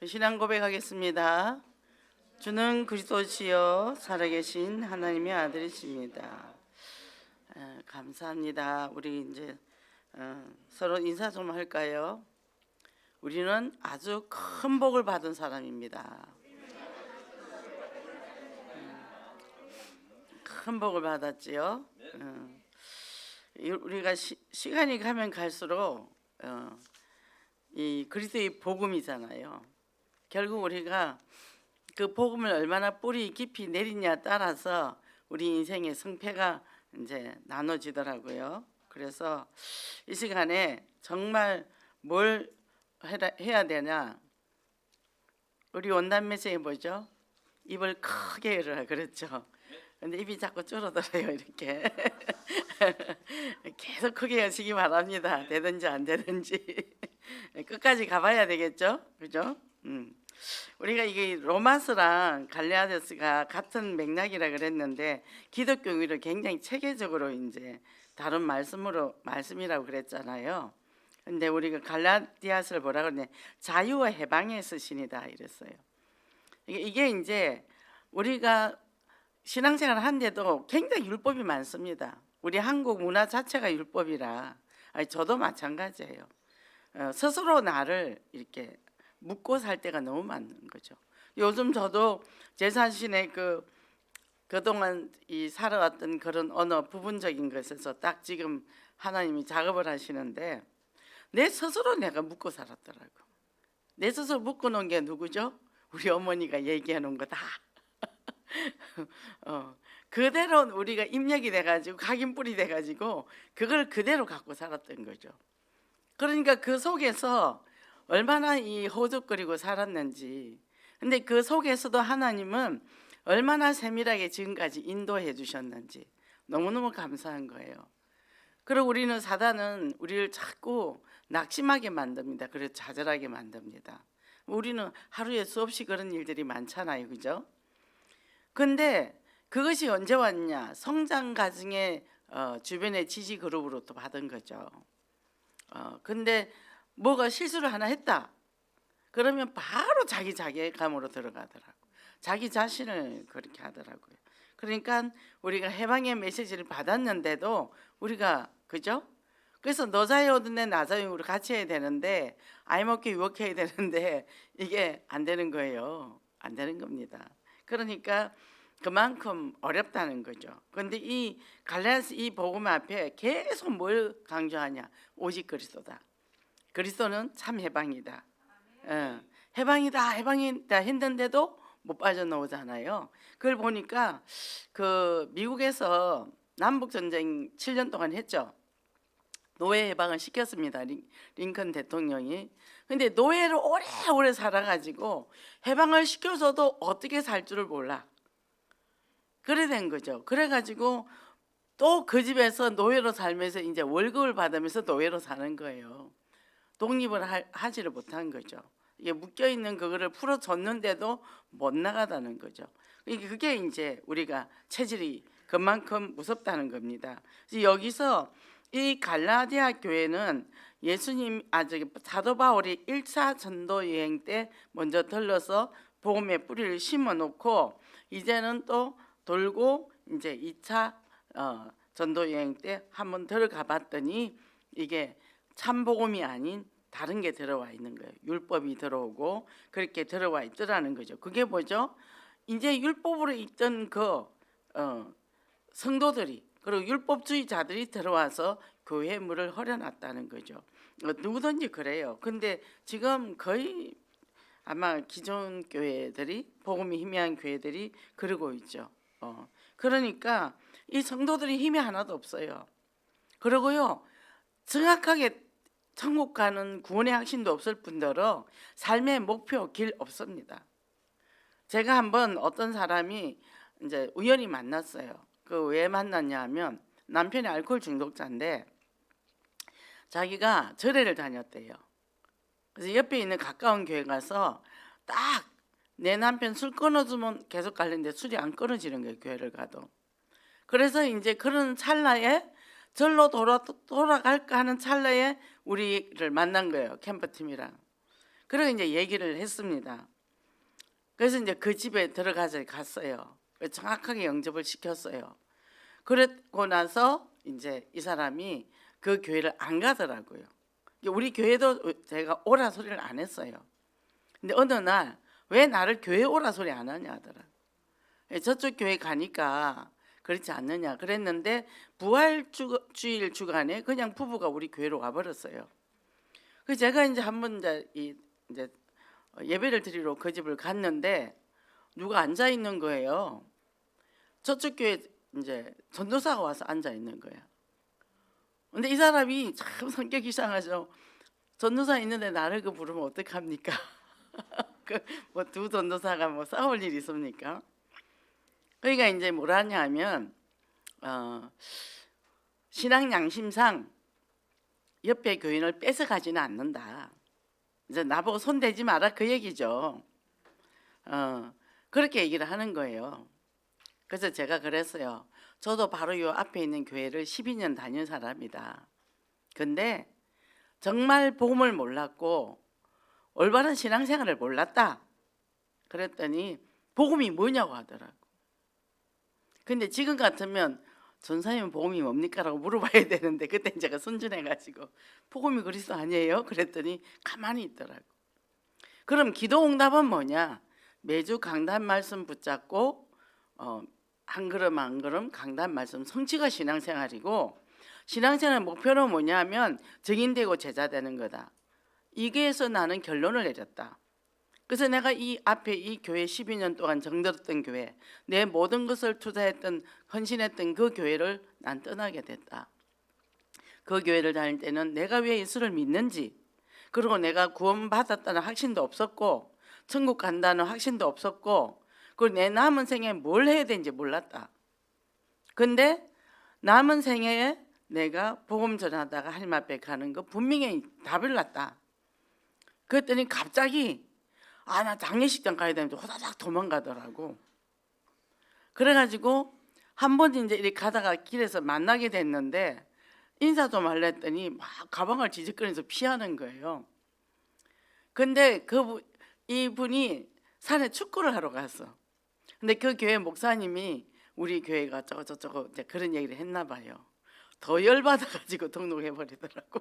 신앙 고백하겠습니다. 주는 그리스도시요 살아계신 하나님의 아들이십니다. 감사합니다. 우리 이제 서로 인사 좀 할까요? 우리는 아주 큰 복을 받은 사람입니다. 큰 복을 받았지요. 우리가 시간이 가면 갈수록 이 그리스도의 복음이잖아요. 결국 우리가 그 복음을 얼마나 뿌리 깊이 내리냐에 따라서 우리 인생의 성패가 이제 나눠지더라고요. 그래서 이 시간에 정말 뭘 해야 되냐? 우리 원단 메시지 뭐죠? 입을 크게 열으라 그랬죠. 근데 입이 자꾸 줄어들어요. 이렇게 계속 크게 여시기 바랍니다. 되든지 안 되든지 끝까지 가봐야 되겠죠, 그죠? 우리가 이게 로마서랑 갈라디아서가 같은 맥락이라 그랬는데 기독교를 굉장히 체계적으로 이제 다른 말씀이라고 그랬잖아요. 근데 우리가 갈라디아서를 뭐라 그러냐? 자유와 해방의 서신이다 이랬어요. 이게 이제 우리가 신앙생활을 하는데도 굉장히 율법이 많습니다. 우리 한국 문화 자체가 율법이라 저도 마찬가지예요. 스스로 나를 이렇게 묻고 살 때가 너무 많은 거죠. 요즘 저도 제 자신의 그동안 살아왔던 그런 어느 부분적인 것에서 딱 지금 하나님이 작업을 하시는데 내 스스로 내가 묻고 살았더라고. 내 스스로 묻고 놓은 게 누구죠? 우리 어머니가 얘기해 놓은 거다. 그대로 우리가 입력이 돼가지고 각인뿔이 돼가지고 그걸 그대로 갖고 살았던 거죠. 그러니까 그 속에서 얼마나 호적거리고 살았는지. 근데 그 속에서도 하나님은 얼마나 세밀하게 지금까지 인도해 주셨는지 너무너무 감사한 거예요. 그리고 우리는 사단은 우리를 자꾸 낙심하게 만듭니다. 그래서 좌절하게 만듭니다. 우리는 하루에 수없이 그런 일들이 많잖아요, 그죠? 근데 그것이 언제 왔냐? 성장 과정에 주변의 지지 그룹으로부터 받은 거죠. 근데 뭐가 실수를 하나 했다 그러면 바로 자기 자괴감으로 들어가더라고. 자기 자신을 그렇게 하더라고요. 그러니까 우리가 해방의 메시지를 받았는데도 우리가 그죠? 그래서 너 자유 얻은 나 자유 우리 같이 해야 되는데 아이먹게 유혹해야 되는데 이게 안 되는 거예요. 안 되는 겁니다. 그러니까 그만큼 어렵다는 거죠. 그런데 이 갈라디아서 이 복음 앞에 계속 뭘 강조하냐? 오직 그리스도다. 그리스도는 참 해방이다. 해방이다 했는데도 못 빠져나오잖아요. 그걸 보니까 그 미국에서 남북 전쟁 7년 동안 했죠. 노예 해방을 시켰습니다. 링컨 대통령이. 근데 노예를 오래오래 살아가지고 해방을 시켜서도 어떻게 살 줄을 몰라. 그래 된 거죠. 그래가지고 또 그 집에서 노예로 살면서 이제 월급을 받으면서 노예로 사는 거예요. 독립을 하지를 못한 거죠. 이게 묶여 있는 그거를 풀어줬는데도 못 나가다는 거죠. 그게 이제 우리가 체질이 그만큼 무섭다는 겁니다. 여기서 이 갈라디아 교회는 예수님 사도 바울이 1차 전도 여행 때 먼저 들러서 복음의 뿌리를 심어 놓고 이제는 또 돌고 이제 2차 전도 여행 때 한번 들어가 봤더니 이게 참 복음이 아닌 다른 게 들어와 있는 거예요. 율법이 들어오고 그렇게 들어와 있더라는 거죠. 그게 뭐죠? 이제 율법으로 있던 성도들이 그리고 율법주의자들이 들어와서 교회 문을 허려놨다는 거죠. 누구든지 그래요. 근데 지금 거의 아마 기존 교회들이 복음이 희미한 교회들이 그러고 있죠. 그러니까 이 성도들이 힘이 하나도 없어요. 그리고요 정확하게 천국 가는 구원의 확신도 없을 뿐더러 삶의 목표 길 없습니다. 제가 한번 어떤 사람이 이제 우연히 만났어요. 그 왜 만났냐 하면 남편이 알코올 중독자인데 자기가 절에를 다녔대요. 그래서 옆에 있는 가까운 교회 가서 딱 내 남편 술 끊어주면 계속 가는데 술이 안 끊어지는 거예요. 교회를 가도. 그래서 이제 그런 찰나에 절로 돌아갈까 하는 찰나에 우리를 만난 거예요. 캠프팀이랑. 그래서 이제 얘기를 했습니다. 그래서 이제 그 집에 들어가서 갔어요. 정확하게 영접을 시켰어요. 그러고 나서 이제 이 사람이 그 교회를 안 가더라고요. 우리 교회도 제가 오라 소리를 안 했어요. 근데 어느 날 왜 나를 교회 오라 소리 안 하냐 하더라고요. 저쪽 교회 가니까 그렇지 않느냐 그랬는데 부활주일 주간에 그냥 부부가 우리 교회로 와버렸어요. 그래서 제가 이제 한번 이제 예배를 드리러 그 집을 갔는데 누가 앉아 있는 거예요. 저쪽 교회 이제 전도사가 와서 앉아 있는 거야. 근데 이 사람이 참 성격이 이상하죠. 전도사 있는데 나를 그 부르면 어떡합니까? 뭐 두 전도사가 뭐 싸울 일이 있습니까? 그러니까 이제 뭐라 하냐면 신앙 양심상 옆에 교인을 뺏어가지는 않는다. 이제 나보고 손대지 마라 그 얘기죠. 그렇게 얘기를 하는 거예요. 그래서 제가 그랬어요. 저도 바로 요 앞에 있는 교회를 12년 다닌 사람이다. 근데 정말 복음을 몰랐고 올바른 신앙생활을 몰랐다. 그랬더니 복음이 뭐냐고 하더라고. 근데 지금 같으면 전사님 복음이 뭡니까? 라고 물어봐야 되는데 그때 제가 순진해가지고 복음이 그리스도 아니에요? 그랬더니 가만히 있더라고. 그럼 기도 응답은 뭐냐? 매주 강단 말씀 붙잡고 한 걸음 한 걸음 강단 말씀 성취가 신앙생활이고, 신앙생활 목표는 뭐냐면 증인되고 제자 되는 거다. 이게에서 나는 결론을 내렸다. 그래서 내가 이 앞에 이 교회 12년 동안 정들었던 교회, 내 모든 것을 투자했던 헌신했던 그 교회를 난 떠나게 됐다. 그 교회를 다닐 때는 내가 왜 예수를 믿는지, 그리고 내가 구원받았다는 확신도 없었고 천국 간다는 확신도 없었고, 그리고 내 남은 생에 뭘 해야 되는지 몰랐다. 근데 남은 생에 내가 복음 전하다가 하나님 앞에 가는 거 분명히 답을 났다. 그랬더니 갑자기 나 장례식장 가야 되는데 호다닥 도망가더라고. 그래가지고 한 번 이제 이렇게 가다가 길에서 만나게 됐는데 인사 좀 하려 했더니 막 가방을 지적거리면서 피하는 거예요. 근데 이분이 산에 축구를 하러 갔어. 근데 그 교회 목사님이 우리 교회가 저거 이제 그런 얘기를 했나 봐요. 더 열받아가지고 등록해버리더라고.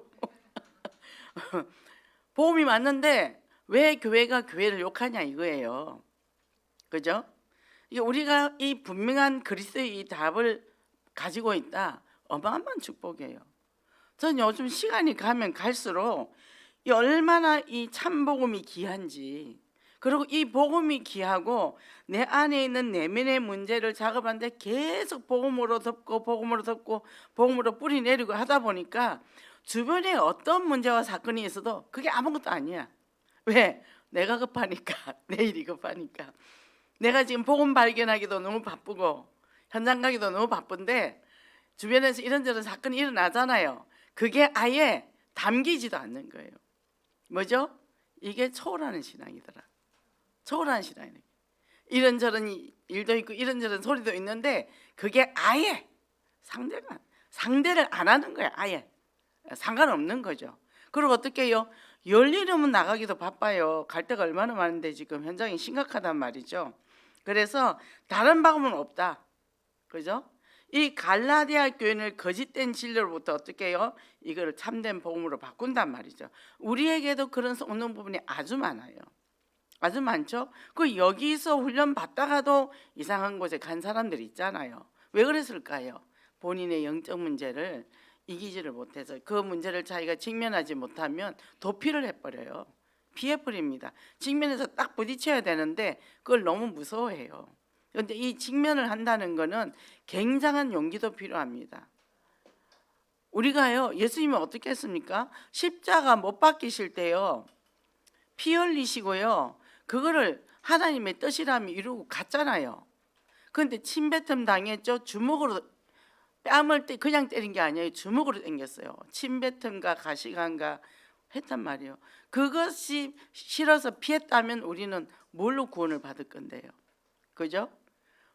복음이 맞는데 왜 교회가 교회를 욕하냐 이거예요. 그죠? 우리가 이 분명한 그리스도의 이 답을 가지고 있다. 어마어마한 축복이에요. 전 요즘 시간이 가면 갈수록 얼마나 이 참복음이 귀한지, 그리고 이 복음이 귀하고 내 안에 있는 내면의 문제를 작업하는데 계속 복음으로 덮고 복음으로 덮고 복음으로 뿌리 내리고 하다 보니까 주변에 어떤 문제와 사건이 있어도 그게 아무것도 아니야. 왜? 내가 급하니까, 내일이 급하니까. 내가 지금 복음 발견하기도 너무 바쁘고 현장 가기도 너무 바쁜데 주변에서 이런저런 사건이 일어나잖아요. 그게 아예 담기지도 않는 거예요. 뭐죠? 이게 초월하는 신앙이더라. 초월하는 신앙이네. 이런저런 일도 있고 이런저런 소리도 있는데 그게 아예 상대를 안 하는 거야. 아예 상관없는 거죠. 그리고 어떻게 해요? 열일하면 나가기도 바빠요. 갈 데가 얼마나 많은데 지금 현장이 심각하단 말이죠. 그래서 다른 방법은 없다. 그죠? 이 갈라디아 교회를 거짓된 진료로부터 어떻게 해요? 이거를 참된 복음으로 바꾼단 말이죠. 우리에게도 그런 썩는 부분이 아주 많아요. 아주 많죠. 그 여기서 훈련 받다가도 이상한 곳에 간 사람들이 있잖아요. 왜 그랬을까요? 본인의 영적 문제를 이기지를 못해서 그 문제를 자기가 직면하지 못하면 도피를 해버려요. 피해버립니다. 직면해서 딱 부딪혀야 되는데 그걸 너무 무서워해요. 그런데 이 직면을 한다는 거는 굉장한 용기도 필요합니다. 우리가요, 예수님이 어떻게 했습니까? 십자가 못 박히실 때요, 피 흘리시고요, 그거를 하나님의 뜻이라면 이루고 갔잖아요. 그런데 침뱉음 당했죠. 주먹으로 뺨을 그냥 때린 게 아니에요. 주먹으로 당겼어요. 침뱉음과 가시관과 했단 말이에요. 그것이 싫어서 피했다면 우리는 뭘로 구원을 받을 건데요? 그죠?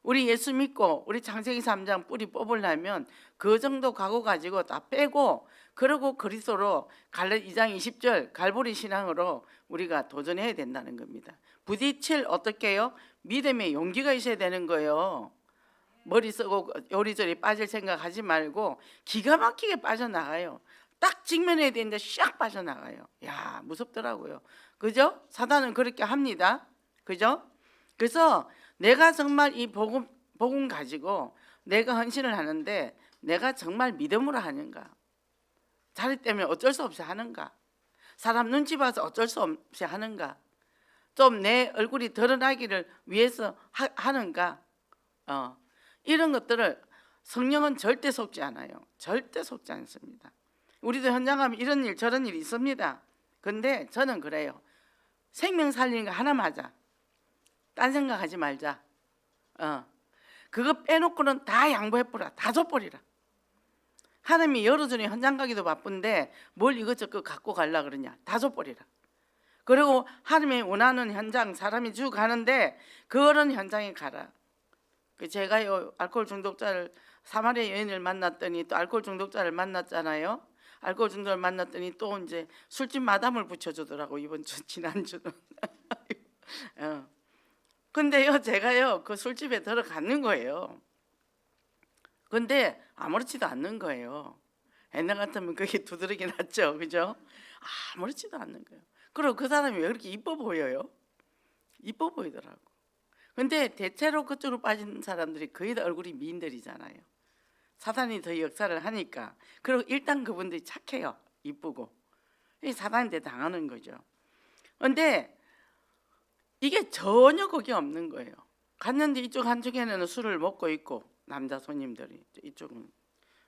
우리 예수 믿고 우리 창세기 3장 뿌리 뽑으려면 그 정도 각오 가지고 다 빼고, 그리고 그리스도로 갈라 2장 20절 갈보리 신앙으로 우리가 도전해야 된다는 겁니다. 부딪힐 어떻게 해요? 믿음의 용기가 있어야 되는 거예요. 머리 쓰고 요리조리 빠질 생각하지 말고 기가 막히게 빠져나가요. 딱 직면해야 되는데 샥 빠져나가요. 야, 무섭더라고요. 그죠? 사단은 그렇게 합니다. 그죠? 그래서 내가 정말 이 복음 가지고 내가 헌신을 하는데 내가 정말 믿음으로 하는가? 자리 때문에 어쩔 수 없이 하는가? 사람 눈치 봐서 어쩔 수 없이 하는가? 좀 내 얼굴이 드러나기를 위해서 하는가? 이런 것들을 성령은 절대 속지 않아요. 절대 속지 않습니다. 우리도 현장 가면 이런 일 저런 일이 있습니다. 근데 저는 그래요. 생명 살리는 거 하나 맞아. 딴 생각하지 말자. 그거 빼놓고는 다 양보해버려. 다 줘버리라. 하나님이 열어주니 현장 가기도 바쁜데 뭘 이것저것 갖고 가려 그러냐. 다 줘버리라. 그리고 하나님이 원하는 현장 사람이 쭉 가는데 그런 현장에 가라. 제가요 알코올 중독자를 사마리아 여인을 만났더니 또 알코올 중독자를 만났잖아요. 알코올 중독을 만났더니 또 이제 술집 마담을 붙여주더라고. 이번 주 지난주는. 근데요 제가요 그 술집에 들어가는 거예요. 근데 아무렇지도 않는 거예요. 옛날 같으면 그게 두드러기 났죠, 그죠? 아무렇지도 않는 거예요. 그리고 그 사람이 왜 그렇게 이뻐 보여요? 이뻐 보이더라고. 근데 대체로 그쪽으로 빠진 사람들이 거의 다 얼굴이 미인들이잖아요. 사단이 더 역사를 하니까. 그리고 일단 그분들이 착해요. 이쁘고. 사단한테 당하는 거죠. 근데 이게 전혀 그게 없는 거예요. 갔는데 이쪽 한쪽에는 술을 먹고 있고 남자 손님들이, 이쪽은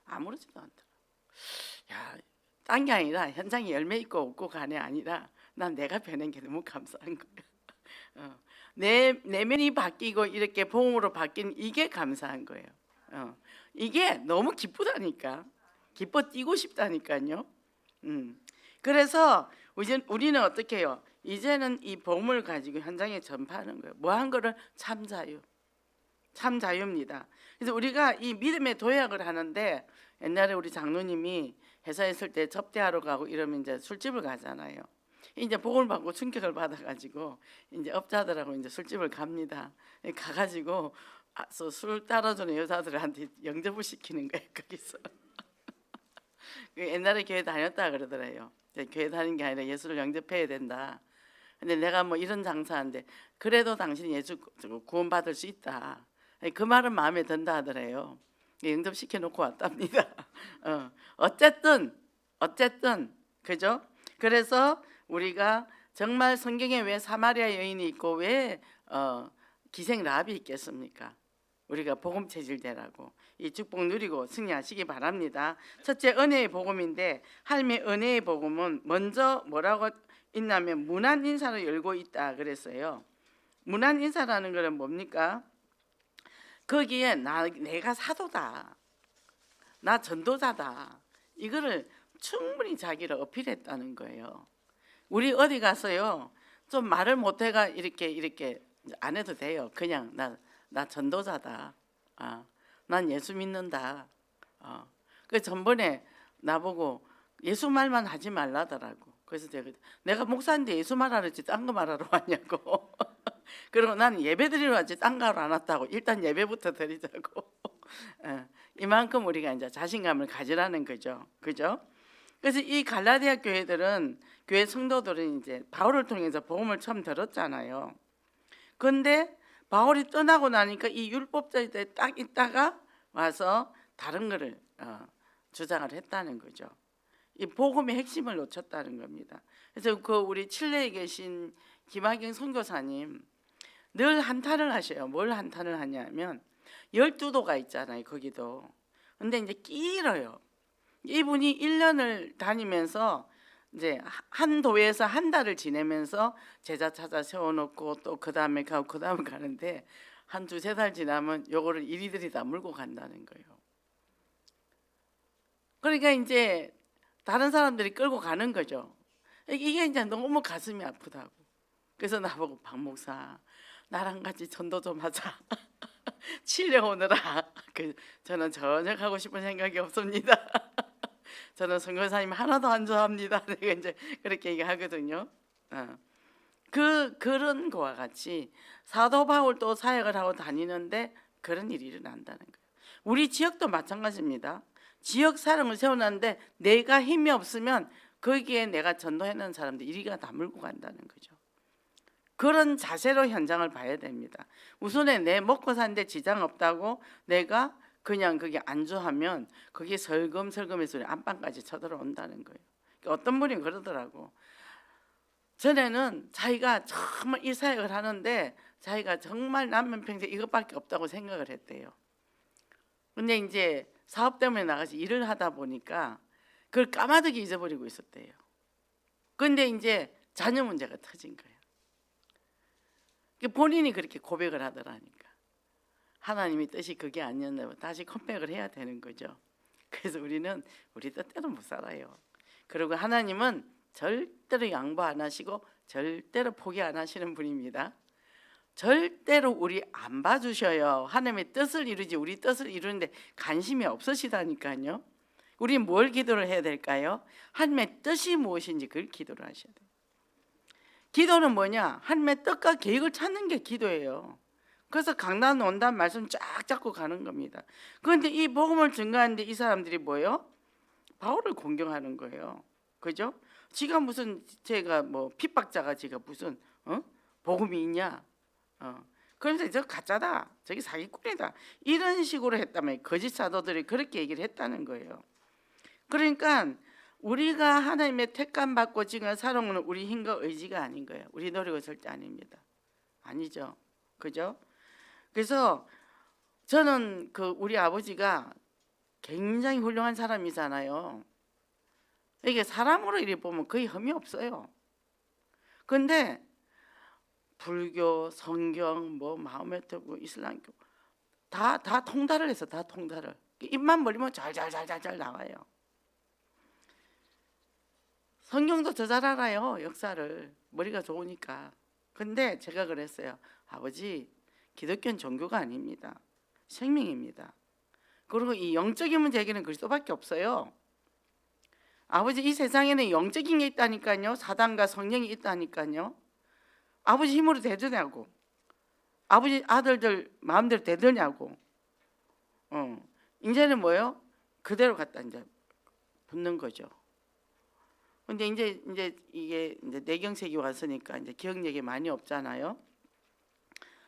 아무렇지도 않더라. 야, 딴 게 아니라 현장에 열매 있고 없고 간에 아니라 난 내가 변한 게 너무 감사한 거예요. 내 내면이 바뀌고 이렇게 복음으로 바뀐 이게 감사한 거예요. 이게 너무 기쁘다니까. 기뻐 뛰고 싶다니까요. 그래서 우리는 어떻게 해요? 이제는 이 복음을 가지고 현장에 전파하는 거예요. 뭐 한 거를 참 자유입니다. 그래서 우리가 이 믿음의 도약을 하는데 옛날에 우리 장로님이 회사에 있을 때 접대하러 가고 이러면 이제 술집을 가잖아요. 이제 복음을 받고 충격을 받아가지고 이제 업자들하고 이제 술집을 갑니다. 가가지고 술 따라주는 여자들한테 영접을 시키는 거예요. 거기서. 옛날에 교회 다녔다 그러더래요. 교회 다니는 게 아니라 예수를 영접해야 된다. 근데 내가 뭐 이런 장사한데 그래도 당신이 예수 구원받을 수 있다. 그 말은 마음에 든다 하더래요. 영접시켜 놓고 왔답니다. 어쨌든 그죠? 그래서 우리가 정말 성경에 왜 사마리아 여인이 있고 왜 기생 라합이 있겠습니까? 우리가 복음 체질되라고 이 축복 누리고 승리하시기 바랍니다. 첫째 은혜의 복음인데 하나님의 은혜의 복음은 먼저 뭐라고 있냐면 문안 인사로 열고 있다 그랬어요. 문안 인사라는 것은 뭡니까? 거기에 내가 사도다, 나 전도자다, 이거를 충분히 자기를 어필했다는 거예요. 우리 어디 가서요 좀 말을 못해가 이렇게 안 해도 돼요. 그냥 나 전도자다. 난 예수 믿는다. 그 전번에 나보고 예수 말만 하지 말라더라고. 그래서 내가 목사인데 예수 말하랬지 딴 거 말하러 왔냐고. 그리고 난 예배 드리러 왔지 딴 거 안 왔다고. 일단 예배부터 드리자고. 이만큼 우리가 이제 자신감을 가지라는 거죠. 그죠? 그래서 이 갈라디아 교회들은 교회 성도들은 이제 바울을 통해서 복음을 처음 들었잖아요. 그런데 바울이 떠나고 나니까 이 율법자들이 딱 있다가 와서 다른 거를 주장을 했다는 거죠. 이 복음의 핵심을 놓쳤다는 겁니다. 그래서 그 우리 칠레에 계신 김학영 선교사님 늘 한탄을 하셔요. 뭘 한탄을 하냐면 12도가 있잖아요. 거기도. 근데 이제 길어요. 이분이 1년을 다니면서 이제 한 도에서 한 달을 지내면서 제자 찾아 세워놓고 또 그 다음에 가고 그 다음에 가는데 한 두세 달 지나면 요거를 이리들이 다 물고 간다는 거예요. 그러니까 이제 다른 사람들이 끌고 가는 거죠. 이게 이제 너무 가슴이 아프다고. 그래서 나보고 박 목사, 나랑 같이 전도 좀 하자. 치려 오느라 저는 전혀 가고 싶은 생각이 없습니다. 저는 선교사님 하나도 안 좋아합니다. 내가 이제 그렇게 얘기하거든요. 그런 거와 같이 사도 바울도 사역을 하고 다니는데 그런 일이 일어난다는 거예요. 우리 지역도 마찬가지입니다. 지역 사령을 세워놨는데 내가 힘이 없으면 거기에 내가 전도해놓은 사람들 이리가 다 물고 간다는 거죠. 그런 자세로 현장을 봐야 됩니다. 우선에 내 먹고 사는데 지장 없다고 내가 그냥 거기 안주하면 거기 설금설금해서 우리 안방까지 쳐들어온다는 거예요. 어떤 분이 그러더라고. 전에는 자기가 정말 이 사역을 하는데 자기가 정말 남은 평생 이것밖에 없다고 생각을 했대요. 근데 이제 사업 때문에 나가서 일을 하다 보니까 그걸 까마득히 잊어버리고 있었대요. 근데 이제 자녀 문제가 터진 거예요. 본인이 그렇게 고백을 하더라니까. 하나님의 뜻이 그게 아니었나 다시 컴백을 해야 되는 거죠. 그래서 우리는 우리 뜻대로 못 살아요. 그리고 하나님은 절대로 양보 안 하시고 절대로 포기 안 하시는 분입니다. 절대로 우리 안 봐주셔요. 하나님의 뜻을 이루지 우리 뜻을 이루는데 관심이 없으시다니까요. 우리 뭘 기도를 해야 될까요? 하나님의 뜻이 무엇인지 그걸 기도를 하셔야 돼요. 기도는 뭐냐? 하나님의 뜻과 계획을 찾는 게 기도예요. 그래서 강단 온단 말씀 쫙 잡고 가는 겁니다. 그런데 이 복음을 증거하는데 이 사람들이 뭐예요? 바울을 공경하는 거예요. 그죠? 지가 무슨 제가 뭐 핍박자가 지가 무슨 복음이 있냐? 그러면서 저 가짜다, 저기 사기꾼이다 이런 식으로 했다면 거짓 사도들이 그렇게 얘기를 했다는 거예요. 그러니까 우리가 하나님의 택감 받고 지금 살아오는 우리 힘과 의지가 아닌 거예요. 우리 노력은 절대 아닙니다. 아니죠, 그죠? 그래서 저는 우리 아버지가 굉장히 훌륭한 사람이잖아요. 이게 사람으로 이렇게 보면 거의 흠이 없어요. 근데 불교, 성경, 뭐 마호메트고 이슬람교 다 통달을 해서 다 통달을 입만 벌리면 잘 나와요. 성경도 저 잘 알아요. 역사를 머리가 좋으니까. 근데 제가 그랬어요. 아버지, 기독교는 종교가 아닙니다. 생명입니다. 그리고 이 영적인 문제 해결은 그리스도밖에 없어요. 아버지, 이 세상에는 영적인 게 있다니까요. 사단과 성령이 있다니까요. 아버지 힘으로 되느냐고, 아버지 아들들 마음대로 되느냐고. 이제는 뭐예요? 그대로 갖다 이제 붙는 거죠. 근데 이제 이게 이제 내경색이 왔으니까 이제 기억력이 많이 없잖아요.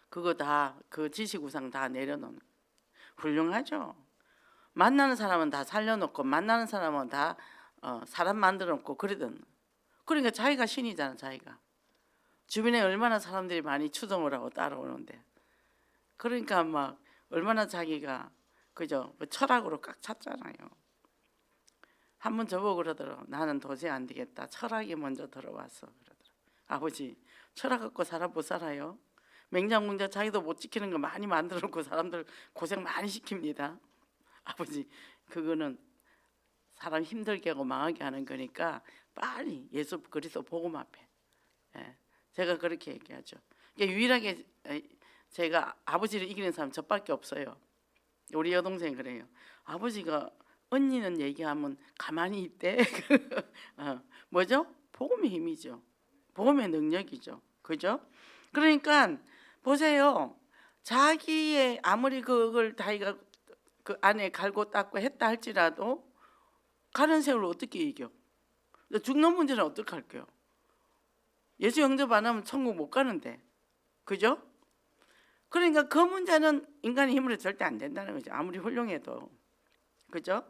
그거 다 그 지식우상 다 내려놓는 훌륭하죠. 만나는 사람은 다 살려놓고 만나는 사람은 다 사람 만들어놓고 그러던. 그러니까 자기가 신이잖아. 자기가 주변에 얼마나 사람들이 많이 추종을 하고 따라오는데, 그러니까 막 얼마나 자기가 그죠 철학으로 꽉 찼잖아요. 한번 저보고 그러더라고. 나는 도저히 안 되겠다. 철학이 먼저 들어왔어. 그러더라고. 아버지, 철학 갖고 살아 못 살아요? 맹장군자 자기도 못 지키는 거 많이 만들어놓고 사람들 고생 많이 시킵니다. 아버지, 그거는 사람 힘들게 하고 망하게 하는 거니까 빨리 예수 그리스도 복음 앞에. 제가 그렇게 얘기하죠. 그러니까 유일하게 제가 아버지를 이기는 사람 저밖에 없어요. 우리 여동생이 그래요. 아버지가 언니는 얘기하면 가만히 있대. 뭐죠? 복음의 힘이죠. 복음의 능력이죠. 그죠? 그러니까 보세요. 자기의 아무리 그걸 자기가 그 안에 갈고 닦고 했다 할지라도 가는 세월을 어떻게 이겨? 죽는 문제는 어떻게 할게요? 예수 영접 안 하면 천국 못 가는데, 그죠? 그러니까 그 문제는 인간의 힘으로 절대 안 된다는 거죠. 아무리 훌륭해도, 그죠?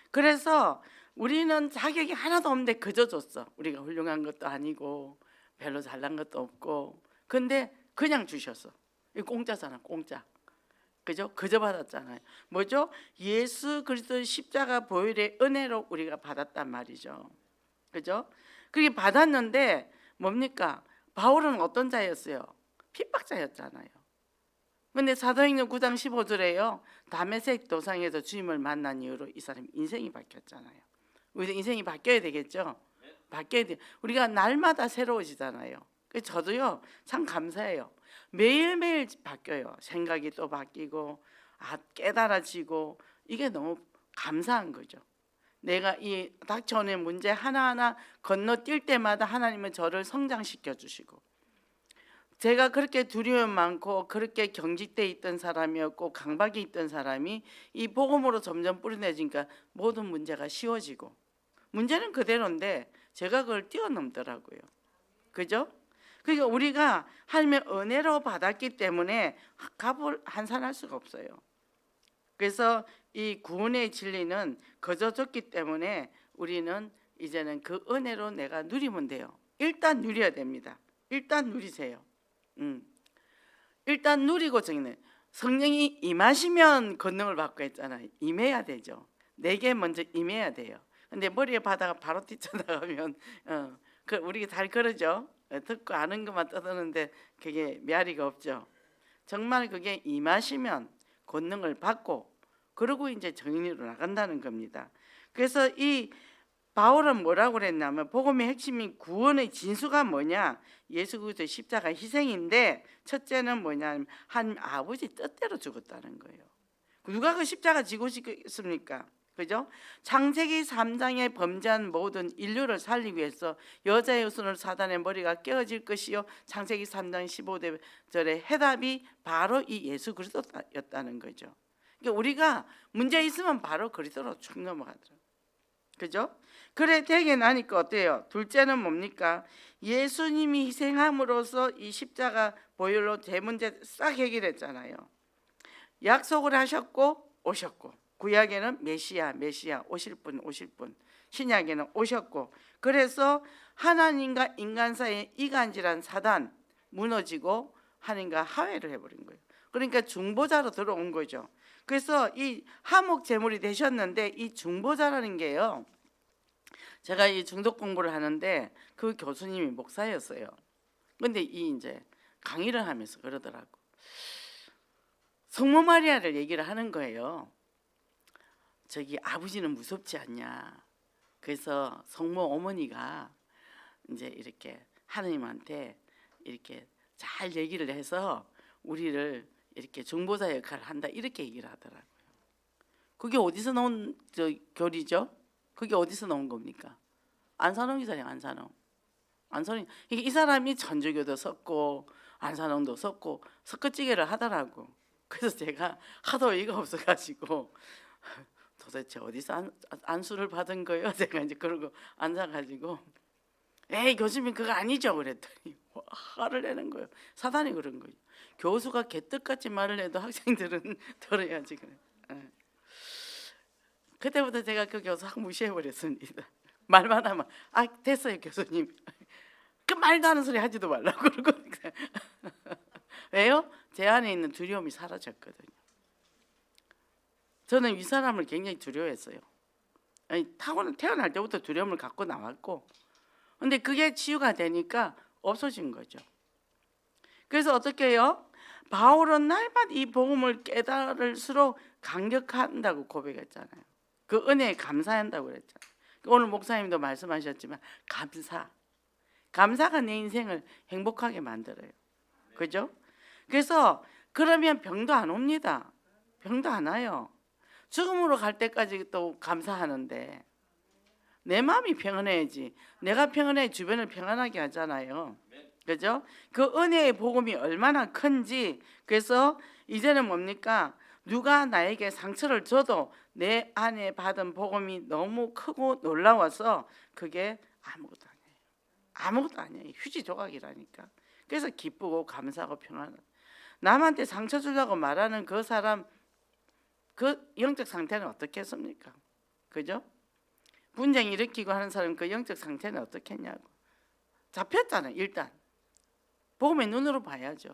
그래서 우리는 자격이 하나도 없는데 그저 줬어. 우리가 훌륭한 것도 아니고 별로 잘난 것도 없고, 근데 그냥 주셨어. 이거 공짜잖아, 공짜. 그죠? 그저 받았잖아요. 뭐죠? 예수 그리스도의 십자가 보혈의 은혜로 우리가 받았단 말이죠. 그죠? 그렇게 받았는데 뭡니까? 바울은 어떤 자였어요? 핍박자였잖아요. 근데 사도행전 9장 15절에요. 다메섹 도상에서 주님을 만난 이후로 이 사람 인생이 바뀌었잖아요. 우리도 인생이 바뀌어야 되겠죠? 바뀌어야 돼. 우리가 날마다 새로워지잖아요. 그래서 저도요 참 감사해요. 매일매일 바뀌어요. 생각이 또 바뀌고 깨달아지고 이게 너무 감사한 거죠. 내가 이 닥쳐오는 문제 하나하나 건너뛸 때마다 하나님은 저를 성장시켜 주시고, 제가 그렇게 두려움 많고 그렇게 경직돼 있던 사람이었고 강박이 있던 사람이 이 복음으로 점점 뿌리내지니까 모든 문제가 쉬워지고, 문제는 그대로인데 제가 그걸 뛰어넘더라고요. 그죠? 그러니까 우리가 하나님의 은혜로 받았기 때문에 값을 한산할 수가 없어요. 그래서 이 구원의 진리는 거저 줬기 때문에 우리는 이제는 그 은혜로 내가 누리면 돼요. 일단 누려야 됩니다. 일단 누리세요. 일단 누리고 정리는 성령이 임하시면 권능을 받고 했잖아요. 임해야 되죠. 내게 먼저 임해야 돼요. 근데 머리에 받아가 바로 뛰쳐나가면 그 우리가 잘 그러죠. 듣고 아는 것만 떠드는데 그게 메아리가 없죠. 정말 그게 임하시면 권능을 받고 그러고 이제 정인으로 나간다는 겁니다. 그래서 이 바울은 뭐라고 그랬냐면 복음의 핵심인 구원의 진수가 뭐냐? 예수 그리스도의 십자가 희생인데 첫째는 뭐냐면 하나님 아버지 뜻대로 죽었다는 거예요. 누가 그 십자가 지고 싶습니까? 그죠? 창세기 3장에 범죄한 모든 인류를 살리기 위해서 여자의 손으로 사단의 머리가 깨어질 것이요, 창세기 3장 15절의 해답이 바로 이 예수 그리스도였다는 거죠. 그러니까 우리가 문제 있으면 바로 그리스도로 쭉 넘어가더라고요. 그죠? 그래 되게 나니까 어때요? 둘째는 뭡니까? 예수님이 희생함으로써 이 십자가 보혈로 제 문제 싹 해결했잖아요. 약속을 하셨고 오셨고, 구약에는 메시아 오실 분 신약에는 오셨고, 그래서 하나님과 인간 사이의 이간질한 사단 무너지고 하나님과 화해를 해버린 거예요. 그러니까 중보자로 들어온 거죠. 그래서 이 화목 제물이 되셨는데 이 중보자라는 게요, 제가 이 중독 공부를 하는데 그 교수님이 목사였어요. 근데 이 이제 강의를 하면서 그러더라고. 성모 마리아를 얘기를 하는 거예요. 저기 아버지는 무섭지 않냐. 그래서 성모 어머니가 이제 이렇게 하느님한테 이렇게 잘 얘기를 해서 우리를 이렇게 중보자 역할을 한다, 이렇게 얘기를 하더라고요. 그게 어디서 나온 교리죠? 그게 어디서 나온 겁니까? 안산홍이잖아요. 안산홍. 이 사람이 천주교도 섰고 안산홍도 섰고 석가찌개를 하더라고. 그래서 제가 하도 어이가 없어가지고 도대체 어디서 안수를 받은 거예요? 제가 이제 그러고 앉아가지고 에이 교수님 그거 아니죠 그랬더니 화를 내는 거예요. 사단이 그런 거예요. 교수가 개떡같이 말을 해도 학생들은 들어야지 그래. 그때부터 제가 그 교수 확 무시해버렸습니다. 말만 하면 됐어요 교수님. 그 말도 안 하는 소리 하지도 말라고 그러고. 왜요? 제 안에 있는 두려움이 사라졌거든요. 저는 이 사람을 굉장히 두려워했어요. 태어날 때부터 두려움을 갖고 나왔고, 근데 그게 치유가 되니까 없어진 거죠. 그래서 어떻게 해요? 바울은 날마다 이 복음을 깨달을수록 감격한다고 고백했잖아요. 그 은혜에 감사한다고 그랬잖아요. 오늘 목사님도 말씀하셨지만 감사가 내 인생을 행복하게 만들어요. 그죠? 그래서 그러면 병도 안 옵니다. 병도 안 와요. 죽음으로 갈 때까지 또 감사하는데 내 마음이 평안해야지. 내가 평안해 주변을 평안하게 하잖아요. 그죠? 그 은혜의 복음이 얼마나 큰지. 그래서 이제는 뭡니까? 누가 나에게 상처를 줘도 내 안에 받은 복음이 너무 크고 놀라워서 그게 아무것도 아니에요. 아무것도 아니에요. 휴지 조각이라니까. 그래서 기쁘고 감사하고 평안한. 남한테 상처 주려고 말하는 그 사람 그 영적 상태는 어떻겠습니까? 그죠? 분쟁 일으키고 하는 사람 그 영적 상태는 어떻겠냐고. 잡혔잖아요. 일단 복음의 눈으로 봐야죠.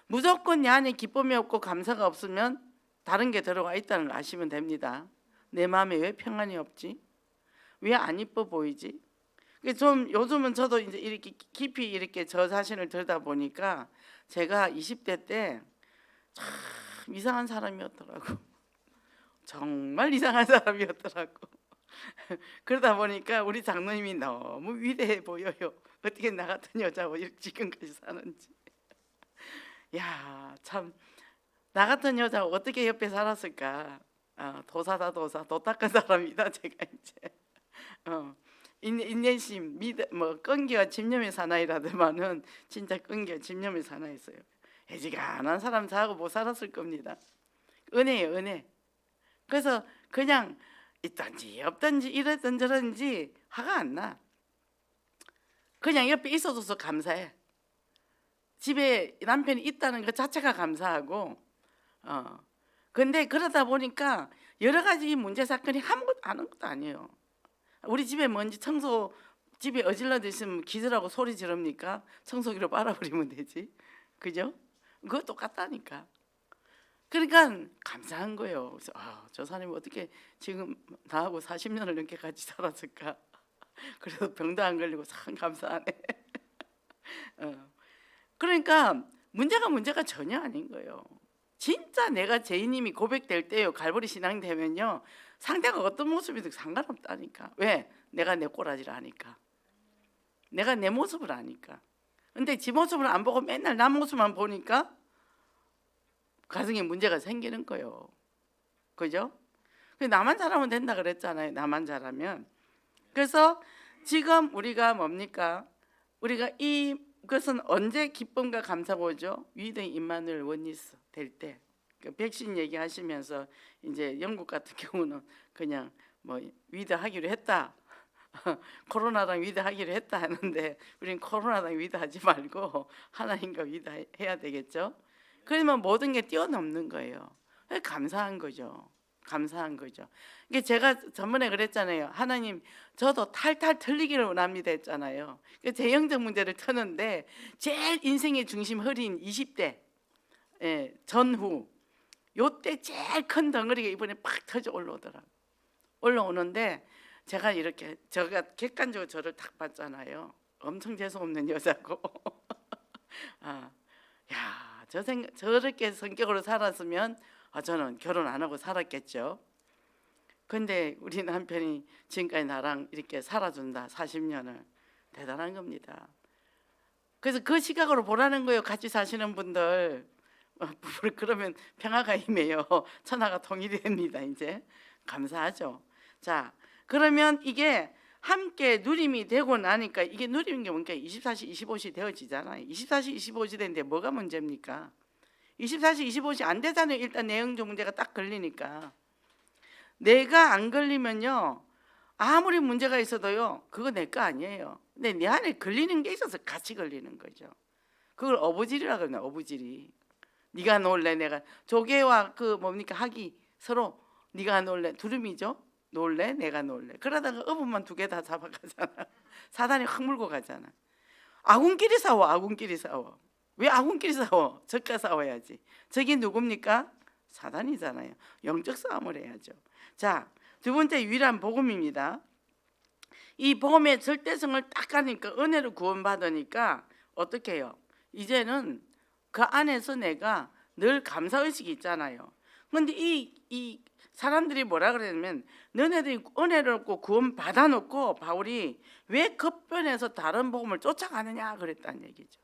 무조건 내 안에 기쁨이 없고 감사가 없으면 다른 게 들어가 있다는 걸 아시면 됩니다. 내 마음에 왜 평안이 없지? 왜 안 이뻐 보이지? 좀 요즘은 저도 이제 이렇게 깊이 이렇게 저 자신을 들다 보니까 제가 20대 때 참 이상한 사람이었더라고. 정말 이상한 사람이었더라고. 그러다 보니까 우리 장로님이 너무 위대해 보여요. 어떻게 나 같은 여자고 이렇게 지금까지 사는지. 야, 참 나 같은 여자 어떻게 옆에 살았을까? 도사다 도사, 도 닦은 사람이다 제가 이제. 인내심, 뭐 끈기와 집념의 사나이라더만은 진짜 끈기와 집념의 사나이였어요. 애지간한 사람 사고 못 살았을 겁니다. 은혜예요, 은혜. 그래서 그냥 있든지 없든지 이랬든 저랬든지 화가 안 나. 그냥 옆에 있어줘서 감사해. 집에 남편이 있다는 것 자체가 감사하고, 근데 그러다 보니까 여러 가지 문제 사건이 아무것도 아는 것도 아니에요. 우리 집에 먼지 청소, 집에 어질러져 있으면 기절하고 소리 지릅니까? 청소기로 빨아버리면 되지, 그죠? 그거 똑같다니까. 그러니까 감사한 거예요. 그래서 저 사람이 어떻게 지금 나하고 40년을 넘게 같이 살았을까? 그래도 병도 안 걸리고 참 감사하네. 그러니까 문제가 전혀 아닌 거예요. 진짜 내가 죄인님이 고백될 때요, 갈보리 신앙 되면요, 상대가 어떤 모습이든 상관없다니까. 왜? 내가 내 꼬라지를 아니까. 내가 내 모습을 아니까. 근데 지 모습을 안 보고 맨날 남 모습만 보니까 가정에 문제가 생기는 거예요. 그죠? 나만 잘하면 된다 그랬잖아요. 나만 잘하면. 그래서 지금 우리가 뭡니까? 우리가 이것은 언제 기쁨과 감사가 오죠? 위대 임마누엘 원리스 될 때. 그 백신 얘기하시면서 이제 영국 같은 경우는 그냥 뭐 위대하기로 했다. 코로나랑 위대하기로 했다 하는데 우리는 코로나랑 위대하지 말고 하나님과 위대해야 되겠죠. 그러면 모든 게 뛰어넘는 거예요. 감사한 거죠. 감사한 거죠. 이게 제가 전번에 그랬잖아요. 하나님, 저도 탈탈 틀리기를 원합니다 했잖아요. 제 영적 문제를 터는데 제일 인생의 중심 흐린 20대 전후 요때 제일 큰 덩어리가 이번에 팍 터져 올라오더라고요. 올라오는데 제가 이렇게, 제가 객관적으로 저를 딱 봤잖아요. 엄청 재수없는 여자고 야, 저렇게 성격으로 살았으면 저는 결혼 안 하고 살았겠죠. 근데 우리 남편이 지금까지 나랑 이렇게 살아준다, 40년을. 대단한 겁니다. 그래서 그 시각으로 보라는 거예요. 같이 사시는 분들. 그러면 평화가 임해요. 천하가 통일이 됩니다. 이제 감사하죠. 자, 그러면 이게 함께 누림이 되고 나니까, 이게 누리는 게 뭔가 24시 25시 되어지잖아요. 24시 25시 되는데 뭐가 문제입니까? 24시 25시 안 되잖아요. 일단 내용적 문제가 딱 걸리니까. 내가 안 걸리면요, 아무리 문제가 있어도요, 그거 내 거 아니에요. 근데 내 안에 걸리는 게 있어서 같이 걸리는 거죠. 그걸 어부질이라고 그러나, 어부질이. 네가 놀래, 내가. 조개와 그 뭡니까, 학이 서로 네가 놀래, 두루미죠. 놀래, 내가 놀래. 그러다가 어부만 두 개 다 잡아가잖아. 사단이 확 물고 가잖아. 아군끼리 싸워, 아군끼리 싸워. 왜 아군끼리 싸워? 적과 싸워야지. 적이 누굽니까? 사단이잖아요. 영적 싸움을 해야죠. 자, 두 번째 유일한 복음입니다. 이 복음의 절대성을 딱 하니까, 은혜로 구원받으니까 어떻게 해요? 이제는 그 안에서 내가 늘 감사의식이 있잖아요. 근데 이 사람들이 뭐라 그러냐면, 너네들이 은혜를 얻고 구원 받아놓고 바울이 왜 급변해서 다른 복음을 쫓아가느냐 그랬다는 얘기죠.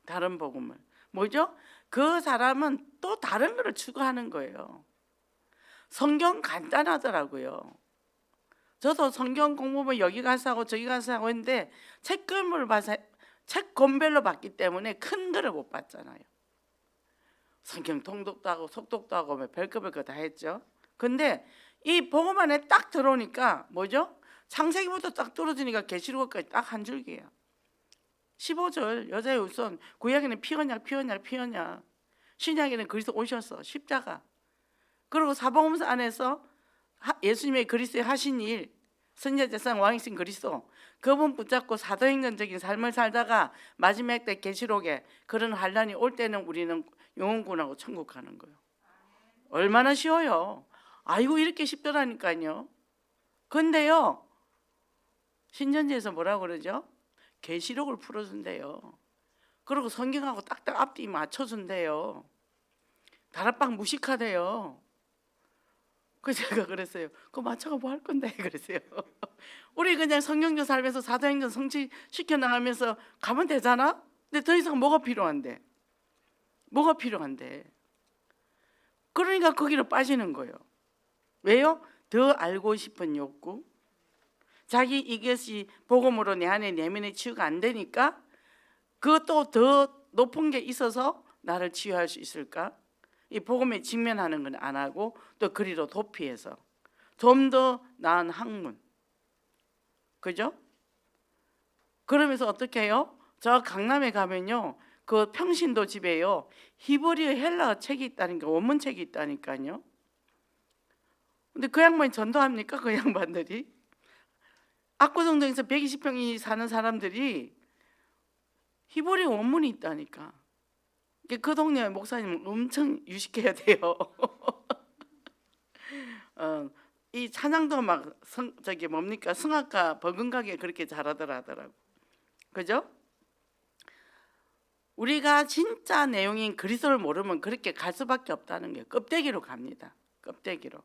다른 복음을. 뭐죠? 그 사람은 또 다른 거를 추구하는 거예요. 성경 간단하더라고요. 저도 성경 공부를 여기 가서 하고 저기 가서 하고 했는데 책권을 봐서 책권별로 봤기 때문에 큰 거를 못 봤잖아요. 성경 통독도 하고 속독도 하고 별거 다 했죠. 근데 이 복음 안에 딱 들어오니까 뭐죠? 창세기부터 딱 떨어지니까 계시록까지 딱 한 줄기예요. 15절, 여자의 우선. 구약에는 피언약, 신약에는 그리스도 오셨어, 십자가. 그리고 사복음서 안에서 예수님의 그리스도의 하신 일, 선지자상 왕이신 그리스도, 그분 붙잡고 사도행전적인 삶을 살다가 마지막 때 계시록에 그런 환란이 올 때는 우리는 영혼구원하고 천국 가는 거예요. 얼마나 쉬워요. 아이고, 이렇게 쉽더라니까요. 근데요, 신천지에서 뭐라고 그러죠? 계시록을 풀어준대요. 그리고 성경하고 딱딱 앞뒤 맞춰준대요. 다락방 무식하대요. 그래서 제가 그랬어요. 그거 맞춰가 뭐 할 건데 그랬어요. 우리 그냥 성경적 살면서 사도행전 성취시켜 나가면서 가면 되잖아. 근데 더 이상 뭐가 필요한데? 뭐가 필요한데? 그러니까 거기로 빠지는 거예요. 왜요? 더 알고 싶은 욕구. 자기 이것이 복음으로 내 안에 내면의 치유가 안 되니까 그것도 더 높은 게 있어서 나를 치유할 수 있을까? 이 복음에 직면하는 건 안 하고 또 그리로 도피해서 좀 더 나은 학문. 그죠? 그러면서 어떻게 해요? 저 강남에 가면요, 그 평신도 집에요, 히브리어 헬라어 책이 있다니까, 원문 책이 있다니까요. 근데 그 양반이 전도합니까? 그 양반들이 압구정동에서 120평이 사는 사람들이 히브리어 원문이 있다니까. 그 동네 목사님은 엄청 유식해야 돼요. 이 찬양도 막 저기 뭡니까, 성악가 버금가게 그렇게 잘하더라고. 그죠? 우리가 진짜 내용인 그리스도를 모르면 그렇게 갈 수밖에 없다는 게 껍데기로 갑니다. 껍데기로.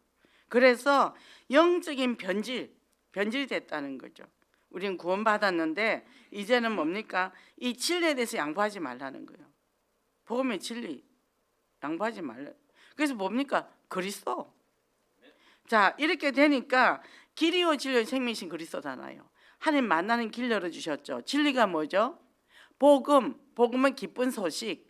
그래서 영적인 변질이 됐다는 거죠. 우리는 구원받았는데 이제는 뭡니까? 이 진리에 대해서 양보하지 말라는 거예요. 복음의 진리 양보하지 말라. 그래서 뭡니까? 그리스도. 자, 이렇게 되니까 길이요 진리요 생명이신 그리스도잖아요. 하나님 만나는 길 열어주셨죠. 진리가 뭐죠? 복음은 기쁜 소식.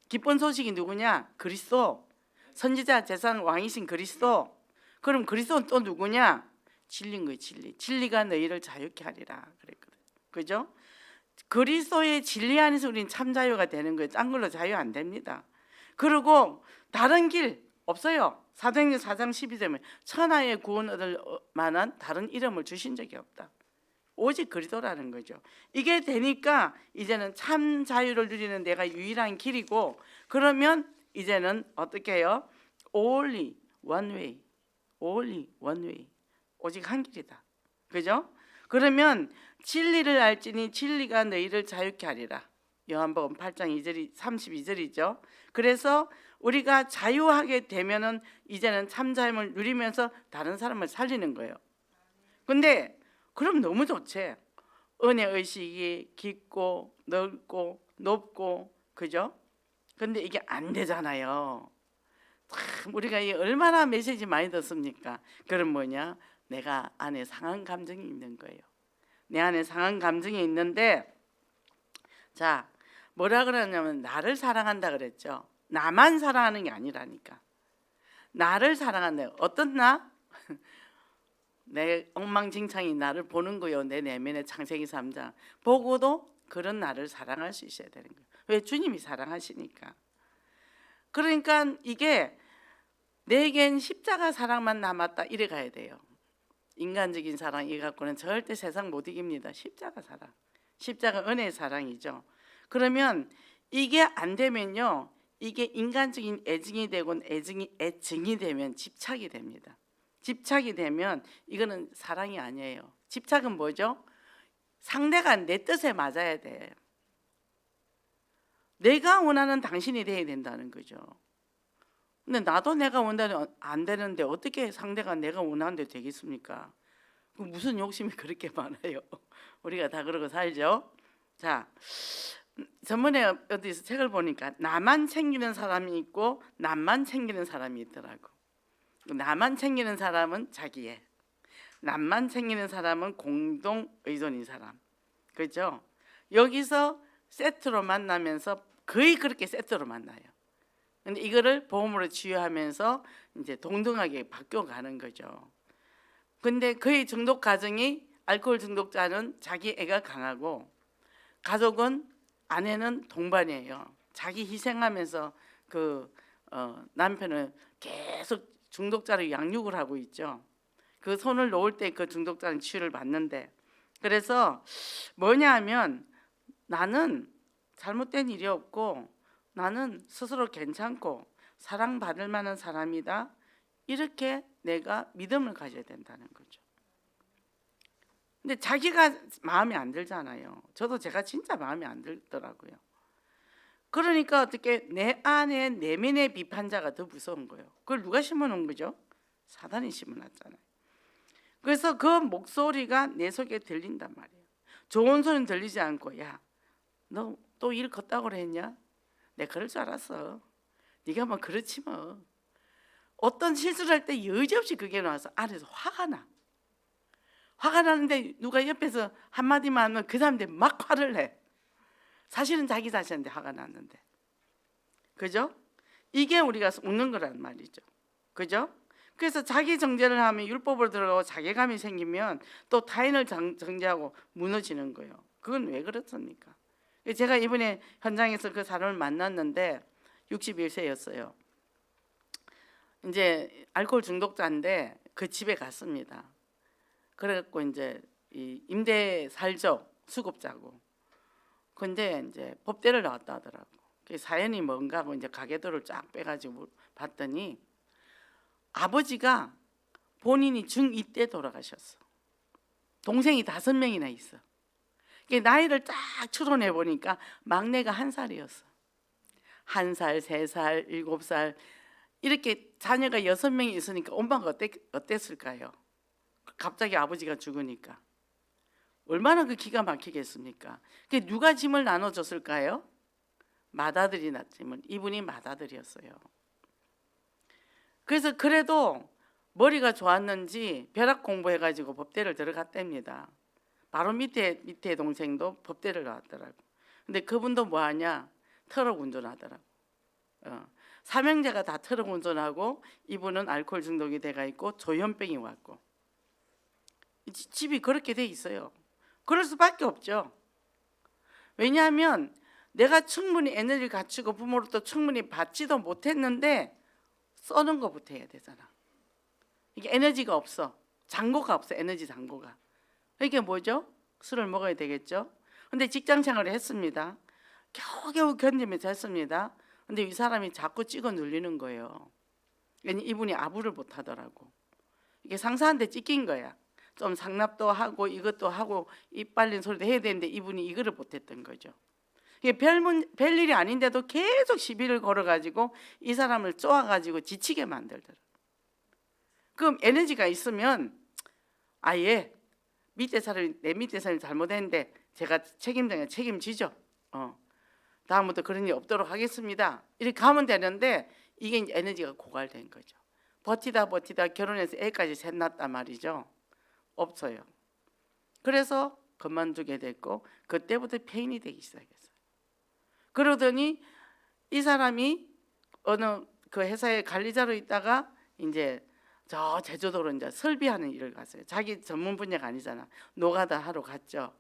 기쁜 소식이 누구냐? 그리스도. 선지자 제사장 왕이신 그리스도. 그럼 그리스도는 또 누구냐? 진리인 거예요. 진리가 너희를 자유케 하리라 그랬거든. 그죠? 그리스도의 진리 안에서 우리는 참 자유가 되는 거예요. 딴 걸로 자유 안 됩니다. 그리고 다른 길 없어요. 사도행전 4장 12절에 천하의 구원 얻을 만한 다른 이름을 주신 적이 없다. 오직 그리스도라는 거죠. 이게 되니까 이제는 참 자유를 누리는 내가 유일한 길이고, 그러면 이제는 어떻게 해요? Only one way. Only one way. 오직 한 길이다. 그죠? 그러면 진리를 알지니 진리가 너희를 자유케 하리라. 요한복음 8장 2절이 32절이죠. 그래서 우리가 자유하게 되면은 이제는 참 자유를 누리면서 다른 사람을 살리는 거예요. 근데 그럼 너무 좋지. 은혜 의식이 깊고 넓고 높고, 그죠? 근데 이게 안 되잖아요. 참 우리가 얼마나 메시지 많이 듣습니까? 그럼 뭐냐? 내가 안에 상한 감정이 있는 거예요. 내 안에 상한 감정이 있는데, 자, 뭐라 그러냐면 나를 사랑한다 그랬죠. 나만 사랑하는 게 아니라니까. 나를 사랑한다. 어떤 나? 내 엉망진창이 나를 보는 거요. 내 내면의 창세기 3장 보고도 그런 나를 사랑할 수 있어야 되는 거예요. 왜? 주님이 사랑하시니까. 그러니까 이게 내겐 십자가 사랑만 남았다 이래 가야 돼요. 인간적인 사랑 이 갖고는 절대 세상 못 이깁니다. 십자가 사랑, 십자가 은혜의 사랑이죠. 그러면 이게 안 되면요, 이게 인간적인 애증이 되고 애증이 되면 집착이 됩니다. 집착이 되면 이거는 사랑이 아니에요. 집착은 뭐죠? 상대가 내 뜻에 맞아야 돼. 내가 원하는 당신이 돼야 된다는 거죠. 근데 나도 내가 원하는 안 되는데 어떻게 상대가 내가 원하는 데 되겠습니까? 무슨 욕심이 그렇게 많아요. 우리가 다 그러고 살죠. 자, 전번에 어디서 책을 보니까 나만 챙기는 사람이 있고 남만 챙기는 사람이 있더라고. 나만 챙기는 사람은 자기애, 남만 챙기는 사람은 공동 의존인 사람. 그렇죠? 여기서 세트로 만나면서 거의 그렇게 세트로 만나요. 근데 이거를 복음으로 치유하면서 이제 동등하게 바뀌어 가는 거죠. 근데 거의 중독 가정이, 알코올 중독자는 자기 애가 강하고 가족은, 아내는 동반이에요. 자기 희생하면서 남편을 계속 중독자를 양육을 하고 있죠. 그 손을 놓을 때 그 중독자는 치유를 받는데, 그래서 뭐냐 하면 나는 잘못된 일이 없고 나는 스스로 괜찮고 사랑받을 만한 사람이다, 이렇게 내가 믿음을 가져야 된다는 거죠. 근데 자기가 마음에 안 들잖아요. 저도 제가 진짜 마음에 안 들더라고요. 그러니까 어떻게 내 안에 내면의 비판자가 더 무서운 거예요. 그걸 누가 심어놓은 거죠? 사단이 심어놨잖아요. 그래서 그 목소리가 내 속에 들린단 말이에요. 좋은 소리는 들리지 않고, 야, 너 또 일 컸다고 그랬냐? 내가 그럴 줄 알았어. 네가 뭐 그렇지 뭐. 어떤 실수를 할 때 여지없이 그게 나와서 안에서 화가 나. 화가 나는데 누가 옆에서 한마디만 하면 그 사람들 막 화를 내. 사실은 자기 자신한테 화가 났는데. 그죠? 이게 우리가 웃는 거란 말이죠. 그죠? 그래서 자기 정죄를 하면 율법으로 들어가고 자괴감이 생기면 또 타인을 정죄하고 무너지는 거예요. 그건 왜 그렇습니까? 제가 이번에 현장에서 그 사람을 만났는데 61세였어요. 이제 알코올 중독자인데 그 집에 갔습니다. 그래갖고 이제 이 임대 살죠, 수급자고. 근데 이제 법대를 나왔다 하더라고. 그 사연이 뭔가 하고 이제 가계도를 쫙 빼가지고 봤더니 아버지가 본인이 중2 때 돌아가셨어. 동생이 5명이나 있어. 나이를 딱 추론해 보니까 막내가 1살이었어. 1살, 3살, 7살 이렇게 자녀가 6명이 있으니까 엄마가 어땠을까요? 갑자기 아버지가 죽으니까 얼마나 그 기가 막히겠습니까? 누가 짐을 나눠줬을까요? 맏아들이 낳지만 이분이 맏아들이었어요. 그래서 그래도 머리가 좋았는지 벼락 공부해가지고 법대를 들어갔답니다. 바로 밑에 동생도 법대를 나왔더라고. 근데 그분도 뭐하냐? 트럭 운전하더라고. 삼형제가 다 트럭 운전하고 이분은 알코올 중독이 돼가 있고 조현병이 왔고 집이 그렇게 돼 있어요. 그럴 수밖에 없죠. 왜냐하면 내가 충분히 에너지를 갖추고 부모로부터 충분히 받지도 못했는데 써는 것부터 해야 되잖아. 이게 에너지가 없어. 잔고가 없어. 에너지 잔고가. 이게 뭐죠? 술을 먹어야 되겠죠. 근데 직장 생활을 했습니다. 겨우겨우 견디면서 했습니다. 근데 이 사람이 자꾸 찍어 눌리는 거예요. 이분이 아부를 못 하더라고. 이게 상사한테 찍힌 거야. 좀 상납도 하고 이것도 하고 입 빨린 소리도 해야 되는데 이분이 이거를 못했던 거죠. 이게 별일이 아닌데도 계속 시비를 걸어가지고 이 사람을 쪼아가지고 지치게 만들더라. 그럼 에너지가 있으면 아예 내 밑에 사람이 잘못했는데 제가 책임지죠. 다음부터 그런 일 없도록 하겠습니다. 이렇게 가면 되는데 이게 이제 에너지가 고갈된 거죠. 버티다 결혼해서 애까지 셋 낳았단 말이죠. 없어요. 그래서 그만두게 됐고 그때부터 폐인이 되기 시작했어요. 그러더니 이 사람이 어느 그 회사의 관리자로 있다가 이제 저 제주도로 이제 설비하는 일을 갔어요. 자기 전문 분야가 아니잖아. 노가다 하러 갔죠.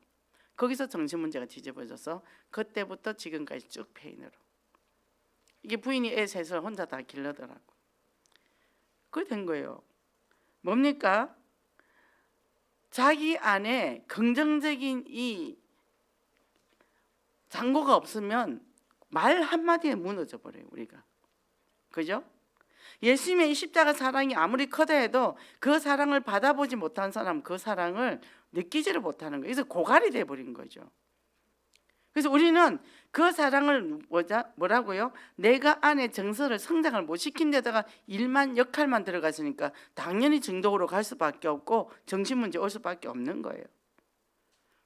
거기서 정신 문제가 뒤집어져서 그때부터 지금까지 쭉 폐인으로. 이게 부인이 애 셋을 혼자 다 길러더라고. 그게 된 거예요. 뭡니까? 자기 안에 긍정적인 이 잔고가 없으면 말 한마디에 무너져 버려요. 우리가. 그죠? 예수님의 이 십자가 사랑이 아무리 크다 해도 그 사랑을 받아보지 못한 사람 그 사랑을 느끼지를 못하는 거예요. 그래서 고갈이 돼버린 거죠. 그래서 우리는 그 사랑을 뭐라고요? 내가 안에 정서를 성장을 못 시킨 데다가 일만 역할만 들어갔으니까 당연히 중독으로 갈 수밖에 없고 정신문제 올 수밖에 없는 거예요.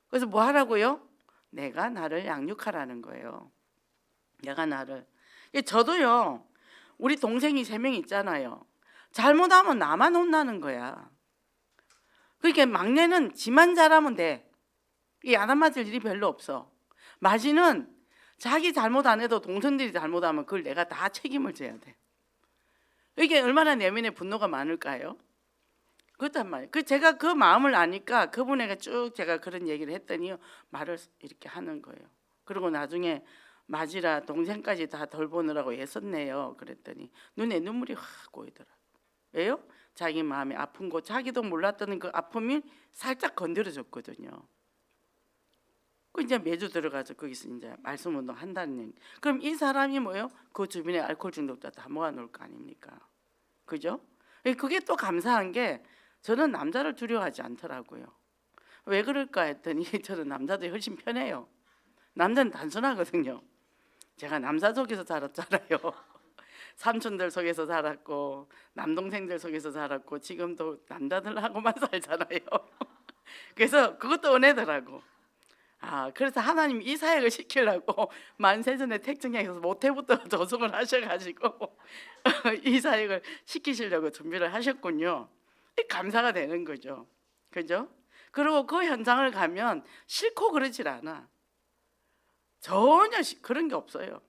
그래서 뭐 하라고요? 내가 나를 양육하라는 거예요. 내가 나를. 저도요. 우리 동생이 3명 있잖아요. 잘못하면 나만 혼나는 거야. 그러니까 막내는 지만 잘하면 돼. 이 안 맞을 일이 별로 없어. 마지는 자기 잘못 안 해도 동생들이 잘못하면 그걸 내가 다 책임을 져야 돼. 이게 얼마나 내면에 분노가 많을까요? 그렇단 말이에요. 제가 그 마음을 아니까 그분에게 쭉 제가 그런 얘기를 했더니 말을 이렇게 하는 거예요. 그리고 나중에 맞이라 동생까지 다 돌보느라고 애썼네요. 그랬더니 눈에 눈물이 확 고이더라. 왜요? 자기 마음이 아픈 거 자기도 몰랐던 그 아픔이 살짝 건드려졌거든요. 그 이제 매주 들어가서 거기서 이제 말씀 운동 한다는 얘기. 그럼 이 사람이 뭐예요? 그 주변에 알코올 중독자 다 모아놓을 거 아닙니까? 그죠? 그게 또 감사한 게 저는 남자를 두려워하지 않더라고요. 왜 그럴까 했더니 저는 남자들이 훨씬 편해요. 남자는 단순하거든요. 제가 남자 속에서 자랐잖아요. 삼촌들 속에서 자랐고 남동생들 속에서 자랐고 지금도 남자들하고만 살잖아요. 그래서 그것도 은혜더라고. 그래서 하나님 이 사역을 시키려고 만세전에 택정향에서 모태부터 조성을 하셔가지고 이 사역을 시키시려고 준비를 하셨군요. 감사가 되는 거죠. 그죠? 그리고 그 현장을 가면 싫고 그러질 않아. 전혀 그런 게 없어요.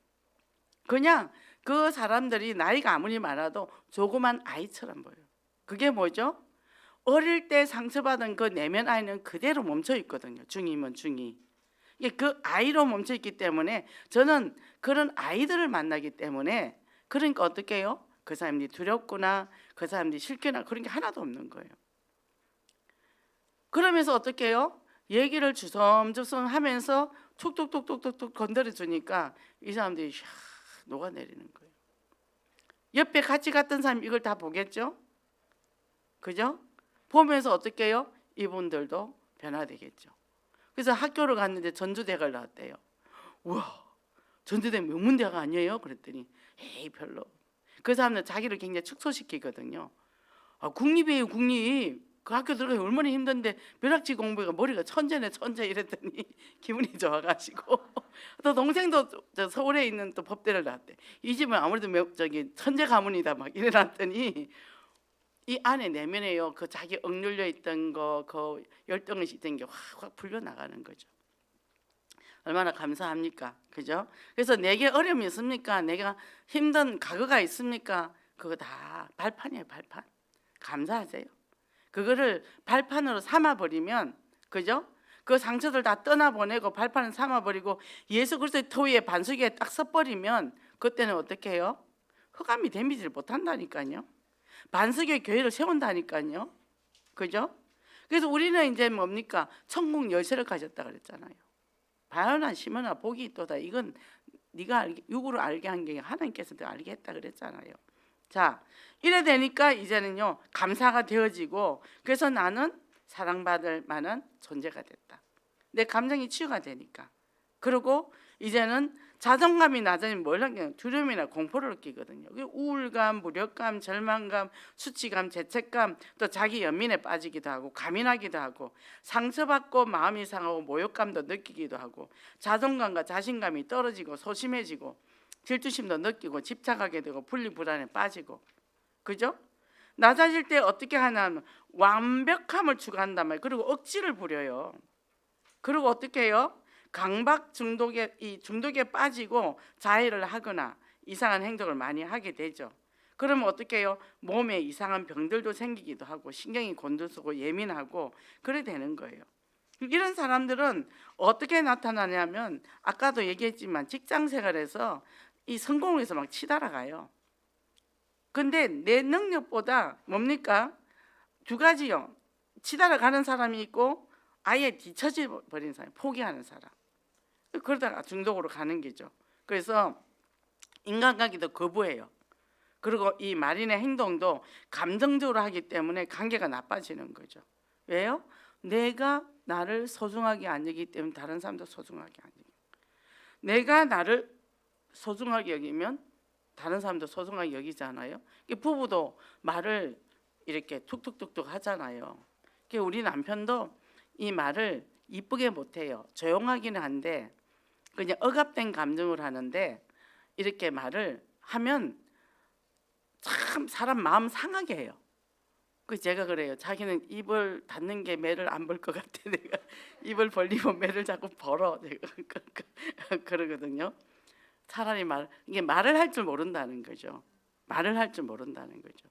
그냥 그 사람들이 나이가 아무리 많아도 조그만 아이처럼 보여요. 그게 뭐죠? 어릴 때 상처받은 그 내면 아이는 그대로 멈춰 있거든요. 중2면 중2. 그 아이로 멈춰 있기 때문에 저는 그런 아이들을 만나기 때문에, 그러니까 어떻게 해요? 그 사람들이 두렵구나, 그 사람들이 싫구나, 그런 게 하나도 없는 거예요. 그러면서 어떻게 해요? 얘기를 주섬주섬 하면서 툭툭툭툭툭 건드려 주니까 이 사람들이 샥 녹아내리는 거예요. 옆에 같이 갔던 사람이 이걸 다 보겠죠? 그죠? 보면서 어떻게 해요? 이분들도 변화되겠죠. 그래서 학교를 갔는데 전주대학을 나왔대요. 우와, 전주대 명문대학 아니에요? 그랬더니 에이 별로. 그 사람은 자기를 굉장히 축소시키거든요. 국립이에요, 국립. 그 학교 들어가기 얼마나 힘든데 벼락치 공부가 머리가 천재네 천재 이랬더니 기분이 좋아가지고 또 동생도 서울에 있는 또 법대를 나왔대. 이 집은 아무래도 천재 가문이다 막 이래놨더니 이 안에 내면에요, 그 자기 억눌려 있던 거, 그 열등을 있던 게 확 풀려 나가는 거죠. 얼마나 감사합니까, 그죠? 그래서 내게 어려움이 있습니까? 내가 힘든 과거가 있습니까? 그거 다 발판이에요, 발판. 감사하세요. 그거를 발판으로 삼아버리면, 그죠? 그 상처들 다 떠나보내고 발판을 삼아버리고 예수 그리스도의 터 위에 반석에 딱 섰버리면 그때는 어떻게 해요? 흑암이 데미지를 못한다니까요. 반석의 교회를 세운다니까요. 그죠? 그래서 우리는 이제 뭡니까? 천국 열쇠를 가졌다 그랬잖아요. 바요나 시몬아 복이 있도다. 이건 네가 육으로 알게 한 게 하나님께서도 알게 했다 그랬잖아요. 자, 이래 되니까 이제는요 감사가 되어지고, 그래서 나는 사랑받을 만한 존재가 됐다. 내 감정이 치유가 되니까. 그리고 이제는 자존감이 낮아지면 뭘 하냐, 두려움이나 공포를 느끼거든요. 우울감, 무력감, 절망감, 수치감, 죄책감, 또 자기 연민에 빠지기도 하고 가민하기도 하고 상처받고 마음이 상하고 모욕감도 느끼기도 하고 자존감과 자신감이 떨어지고 소심해지고 질투심도 느끼고 집착하게 되고 분리불안에 빠지고, 그죠? 낮아질 때 어떻게 하냐면 완벽함을 추구한단 말이에요. 그리고 억지를 부려요. 그리고 어떻게 해요? 강박 중독에 빠지고 자해를 하거나 이상한 행동을 많이 하게 되죠. 그러면 어떻게 해요? 몸에 이상한 병들도 생기기도 하고 신경이 곤두서고 예민하고 그래 되는 거예요. 이런 사람들은 어떻게 나타나냐면 아까도 얘기했지만 직장 생활에서 이 성공을 위해서 막 치달아가요. 근데 내 능력보다 뭡니까? 두 가지요. 치달아가는 사람이 있고 아예 뒤처져 버린 사람, 포기하는 사람. 그러다가 중독으로 가는 게죠. 그래서 인간관계도 거부해요. 그리고 이 말이나 행동도 감정적으로 하기 때문에 관계가 나빠지는 거죠. 왜요? 내가 나를 소중하게 안 여기기 때문에 다른 사람도 소중하게 안 여기고, 내가 나를 소중하게 여기면 다른 사람도 소중하게 여기잖아요. 부부도 말을 이렇게 툭툭툭툭 하잖아요. 우리 남편도 이 말을 이쁘게 못해요. 조용하기는 한데 그냥 억압된 감정을 하는데 이렇게 말을 하면 참 사람 마음 상하게 해요. 제가 그래요. 자기는 입을 닫는 게 매를 안 벌 것 같아. 내가 입을 벌리면 매를 자꾸 벌어. 내가 그러거든요. 차라리 이게 말을 할 줄 모른다는 거죠. 말을 할 줄 모른다는 거죠.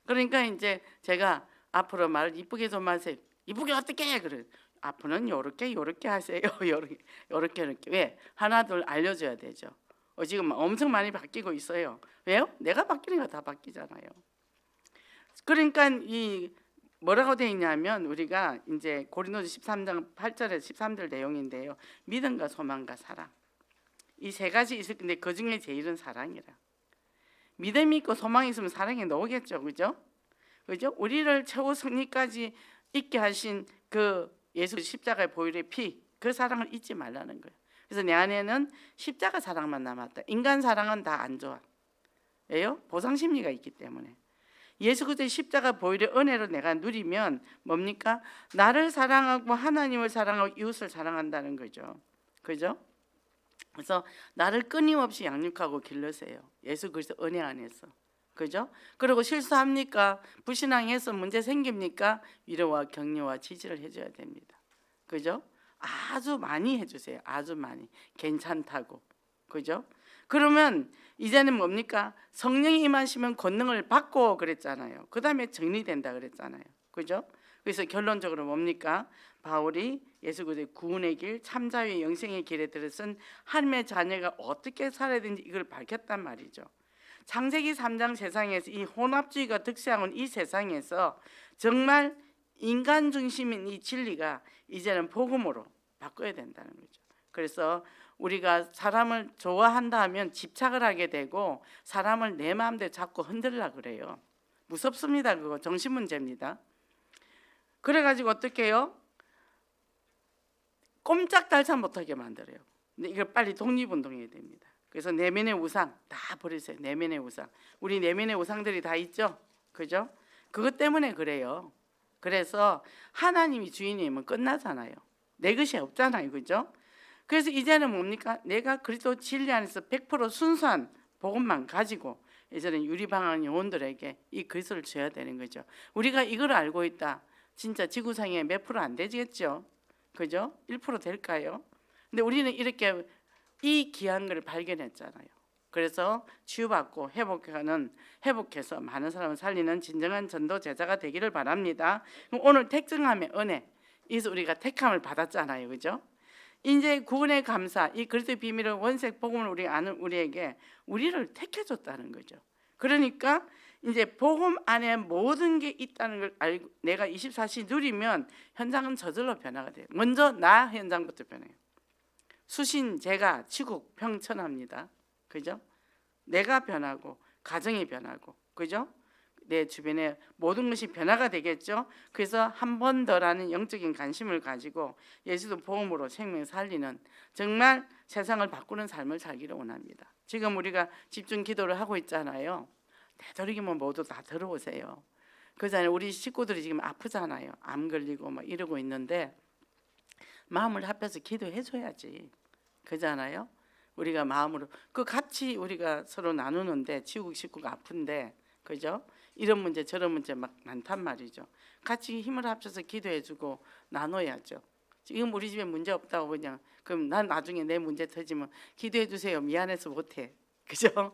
그러니까 이제 제가 앞으로 말을 이쁘게 좀 하세요. 이쁘게 어떻게 해? 그래. 앞으로는 요렇게 하세요. 요렇게 왜? 하나 둘 알려줘야 되죠. 지금 엄청 많이 바뀌고 있어요. 왜요? 내가 바뀌니까 다 바뀌잖아요. 그러니까 이 뭐라고 되어 있냐면 우리가 이제 고린도서 13장 8절에서 13절 내용인데요. 믿음과 소망과 사랑. 이 세 가지 있을 텐데 그 중에 제일은 사랑이라. 믿음이 있고 소망이 있으면 사랑이 나오겠죠. 그죠? 그죠? 우리를 최후 승리까지 있게 하신 그 예수 십자가의 보혈의 피, 그 사랑을 잊지 말라는 거예요. 그래서 내 안에는 십자가 사랑만 남았다. 인간 사랑은 다 안 좋아. 왜요? 보상 심리가 있기 때문에. 예수 그리스도의 십자가 보혈의 은혜로 내가 누리면 뭡니까? 나를 사랑하고 하나님을 사랑하고 이웃을 사랑한다는 거죠. 그죠? 그래서 나를 끊임없이 양육하고 길러세요. 예수 그리스도 은혜 안에서. 그죠? 그리고 실수합니까? 불신앙해서 문제 생깁니까? 위로와 격려와 지지를 해줘야 됩니다. 그죠? 아주 많이 해주세요. 아주 많이. 괜찮다고. 그죠? 그러면 이제는 뭡니까? 성령이 임하시면 권능을 받고 그랬잖아요. 그 다음에 정리된다 그랬잖아요. 그죠? 그래서 결론적으로 뭡니까? 바울이 예수 그리스도의 구원의 길, 참자의 영생의 길에 들어선 하나님의 자녀가 어떻게 살아야 되는지 이걸 밝혔단 말이죠. 창세기 3장 세상에서 이 혼합주의가 득세하는 이 세상에서 정말 인간 중심인 이 진리가 이제는 복음으로 바꿔야 된다는 거죠. 그래서 우리가 사람을 좋아한다 하면 집착을 하게 되고 사람을 내 마음대로 자꾸 흔들려고 그래요. 무섭습니다. 그거 정신문제입니다. 그래가지고 어떻게 해요? 꼼짝달싹 못하게 만들어요. 근데 이걸 빨리 독립운동해야 됩니다. 그래서 내면의 우상 다 버리세요. 내면의 우상. 우리 내면의 우상들이 다 있죠. 그죠? 그것 때문에 그래요. 그래서 하나님이 주인이면 끝나잖아요. 내 것이 없잖아요. 그죠? 그래서 이제는 뭡니까? 내가 그리스도 진리 안에서 100% 순수한 복음만 가지고 이제는 유리방황 영혼들에게 이 그리스도를 줘야 되는 거죠. 우리가 이걸 알고 있다. 진짜 지구상에 몇 프로 안 되겠죠? 그죠? 1% 될까요? 근데 우리는 이렇게 이 귀한 걸 발견했잖아요. 그래서 치유받고 회복해서 많은 사람을 살리는 진정한 전도 제자가 되기를 바랍니다. 그럼 오늘 택정함의 은혜, 이서 우리가 택함을 받았잖아요. 그죠? 이제 구원의 감사, 이 그리스도의 비밀을 원색 복음을 우리 아는 우리에게 우리를 택해줬다는 거죠. 그러니까 이제 복음 안에 모든 게 있다는 걸 알고 내가 24시 누리면 현장은 저절로 변화가 돼요. 먼저 나 현장부터 변해요. 수신, 제가, 치국, 평천합니다. 그죠? 내가 변하고 가정이 변하고 그죠? 내 주변에 모든 것이 변화가 되겠죠. 그래서 한 번 더라는 영적인 관심을 가지고 예수도 복음으로 생명 살리는 정말 세상을 바꾸는 삶을 살기를 원합니다. 지금 우리가 집중 기도를 하고 있잖아요. 되도록이면 모두 다 들어오세요. 그잖아요. 우리 식구들이 지금 아프잖아요. 암 걸리고 막 이러고 있는데 마음을 합해서 기도해 줘야지. 그잖아요. 우리가 마음으로 그 같이 우리가 서로 나누는데 지국 식구가 아픈데 그죠? 이런 문제 저런 문제 막 많단 말이죠. 같이 힘을 합쳐서 기도해주고 나눠야죠. 지금 우리 집에 문제 없다고 그냥 그럼 난 나중에 내 문제 터지면 기도해 주세요. 미안해서 못해. 그죠?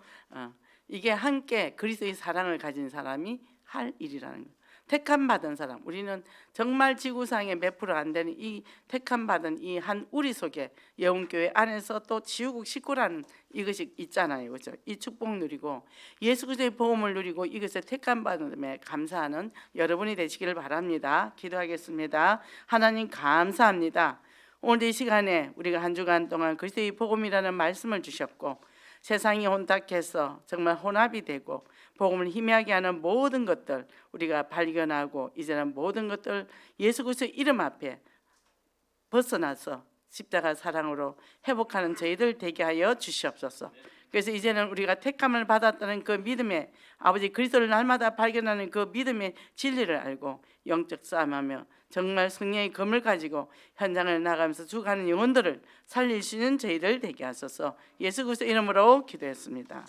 이게 함께 그리스도의 사랑을 가진 사람이 할 일이라는 거예요. 택함 받은 사람, 우리는 정말 지구상에 몇 프로 안 되는 이 택함 받은 이 한 우리 속에 영혼교회 안에서 또 지우국 식구라는 이것이 있잖아요. 그죠? 이 축복 누리고 예수 그리스도의 복음을 누리고 이것에 택함 받음에 감사하는 여러분이 되시기를 바랍니다. 기도하겠습니다. 하나님 감사합니다. 오늘 이 시간에 우리가 한 주간 동안 그리스도의 복음이라는 말씀을 주셨고 세상이 혼탁해서 정말 혼합이 되고 복음을 희미하게 하는 모든 것들 우리가 발견하고 이제는 모든 것들 예수 그리스도의 이름 앞에 벗어나서 십자가 사랑으로 회복하는 저희들 되게 하여 주시옵소서. 그래서 이제는 우리가 택함을 받았다는 그 믿음에 아버지 그리스도를 날마다 발견하는 그 믿음의 진리를 알고 영적 싸움하며 정말 승리의 검을 가지고 현장을 나가면서 죽어가는 영혼들을 살릴 수 있는 저희들 되게 하소서. 예수 그리스도 이름으로 기도했습니다.